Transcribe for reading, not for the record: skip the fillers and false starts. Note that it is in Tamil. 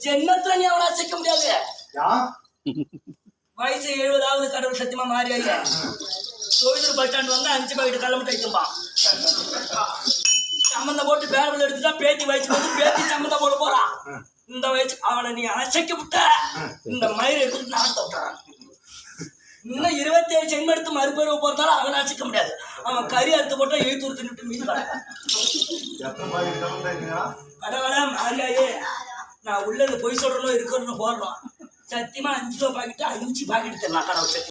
ஜென்மத்துல நீ அவனை அசைக்க முடியாது. வயசு 70வது கடவுள் சத்தியமா மாறியா கோவிலூர் பஸ் ஸ்டாண்ட் வந்து 5 பாக்கெட் கள்ள முட்டை வைக்கும்பா. சம்மந்தம் போட்டு பேரபிள் எடுத்துட்டா பேத்தி வயசு வந்து பேத்தி சம்மந்தம் போட போறான். இந்த வயசு அவனை நீ அசைக்க விட்ட இந்த மயிரை எடுத்துட்டு நான் விட்டுறான். இன்னும் 27 சென்மம் எடுத்து மறுபேரவை போறதால அவனை அசைக்க முடியாது. அவன் கறி அறுத்து போட்டா எழுத்து தின்னுட்டு மீன் கடவுளா மாறியாயே. நான் உள்ளது பொய் சொல்றனோ இருக்கிறன்னு போடுறோம். சத்தியமா 5 பாக்கெட்டு 5 பாக்கெட்டு தரலாம் கடவுள்.